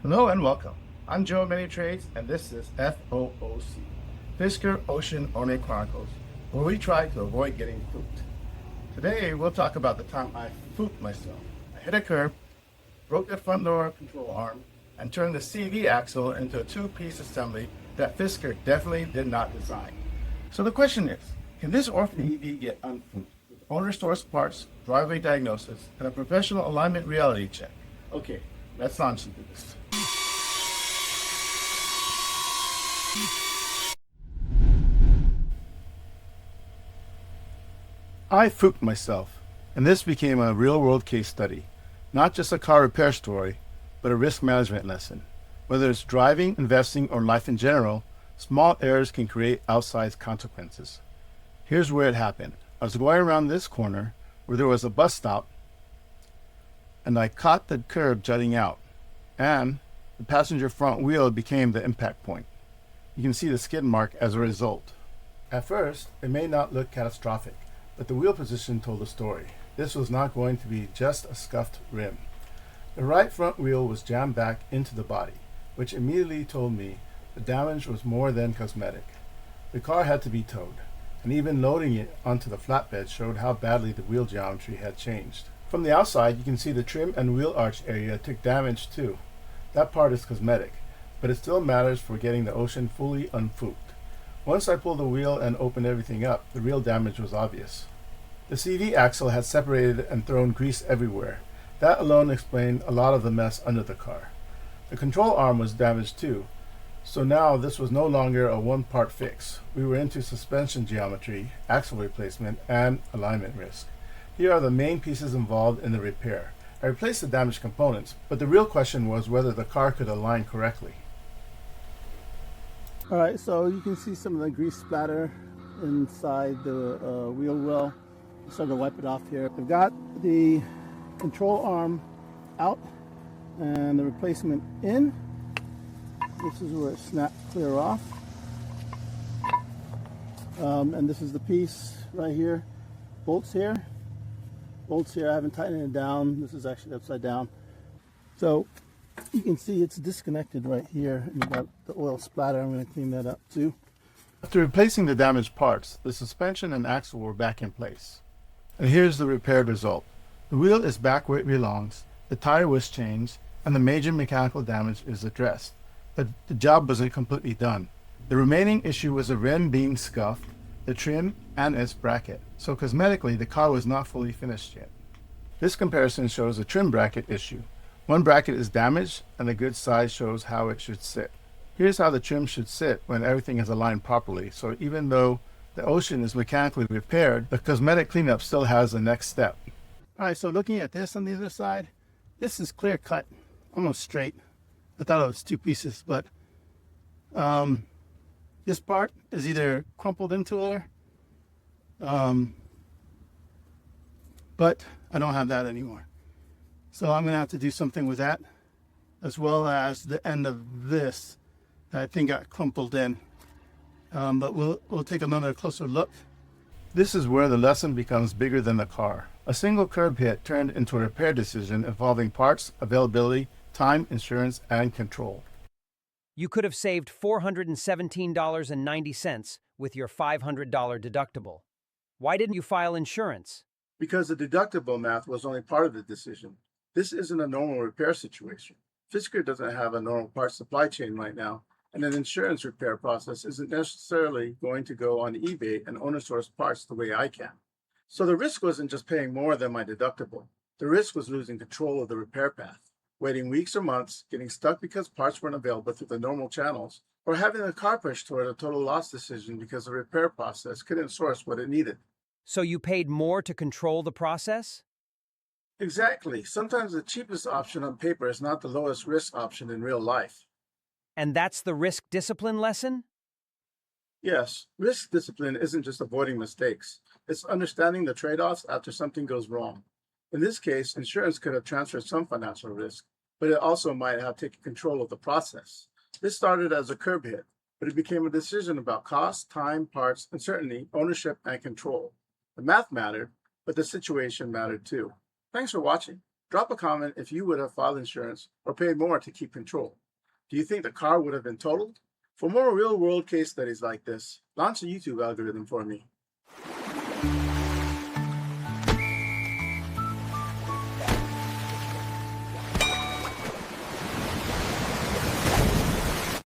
Hello and welcome. I'm Joe of Many Trades, and this is FOOC, Fisker Ocean and Chronicles, where we try to avoid getting fooped. Today, we'll talk about the time I fooped myself. I hit a curb, broke the front door control arm, and turned the CV axle into a two-piece assembly that Fisker definitely did not design. So the question is, can this orphan EV get unfooped with owner-sourced parts, driveway diagnosis, and a professional alignment reality check? Okay, let's launch into this. I fooped myself, and this became a real-world case study, not just a car repair story, but a risk management lesson. Whether it's driving, investing, or life in general, small errors can create outsized consequences. Here's where it happened. I was going around this corner where there was a bus stop, and I caught the curb jutting out, and the passenger front wheel became the impact point. You can see the skid mark as a result. At first, it may not look catastrophic, but the wheel position told the story. This was not going to be just a scuffed rim. The right front wheel was jammed back into the body, which immediately told me the damage was more than cosmetic. The car had to be towed, and even loading it onto the flatbed showed how badly the wheel geometry had changed. From the outside, you can see the trim and wheel arch area took damage too. That part is cosmetic, but it still matters for getting the Ocean fully unfooped. Once I pulled the wheel and opened everything up, the real damage was obvious. The CV axle had separated and thrown grease everywhere. That alone explained a lot of the mess under the car. The control arm was damaged too, so now this was no longer a one-part fix. We were into suspension geometry, axle replacement, and alignment risk. Here are the main pieces involved in the repair. I replaced the damaged components, but the real question was whether the car could align correctly. Alright, so you can see some of the grease splatter inside the wheel well. I'm starting to wipe it off here. I've got the control arm out and the replacement in. This is where it snapped clear off. And this is the piece right here. Bolts here. Bolts here. I haven't tightened it down. This is actually upside down. So you can see it's disconnected right here, and you got the oil splatter. I'm going to clean that up too. After replacing the damaged parts, the suspension and axle were back in place. And here's the repaired result. The wheel is back where it belongs, the tire was changed, and the major mechanical damage is addressed. But the job wasn't completely done. The remaining issue was the rim being scuffed, the trim, and its bracket. So cosmetically, the car was not fully finished yet. This comparison shows a trim bracket issue. One bracket is damaged, and the good side shows how it should sit. Here's how the trim should sit when everything is aligned properly. So even though the Ocean is mechanically repaired, the cosmetic cleanup still has the next step. Alright, so looking at this on the other side, this is clear cut, almost straight. I thought it was two pieces, but this part is either crumpled into there, but I don't have that anymore. So I'm going to have to do something with that, as well as the end of this that I think got crumpled in. But we'll take another closer look. This is where the lesson becomes bigger than the car. A single curb hit turned into a repair decision involving parts, availability, time, insurance, and control. You could have saved $417.90 with your $500 deductible. Why didn't you file insurance? Because the deductible math was only part of the decision. This isn't a normal repair situation. Fisker doesn't have a normal parts supply chain right now, and an insurance repair process isn't necessarily going to go on eBay and owner-source parts the way I can. So the risk wasn't just paying more than my deductible. The risk was losing control of the repair path, waiting weeks or months, getting stuck because parts weren't available through the normal channels, or having the car pushed toward a total loss decision because the repair process couldn't source what it needed. So you paid more to control the process? Exactly. Sometimes the cheapest option on paper is not the lowest risk option in real life. And that's the risk discipline lesson? Yes, risk discipline isn't just avoiding mistakes. It's understanding the trade-offs after something goes wrong. In this case, insurance could have transferred some financial risk, but it also might have taken control of the process. This started as a curb hit, but it became a decision about cost, time, parts, uncertainty, ownership, and control. The math mattered, but the situation mattered too. Thanks for watching. Drop a comment if you would have filed insurance or paid more to keep control. Do you think the car would have been totaled? For more real-world case studies like this, launch the YouTube algorithm for me.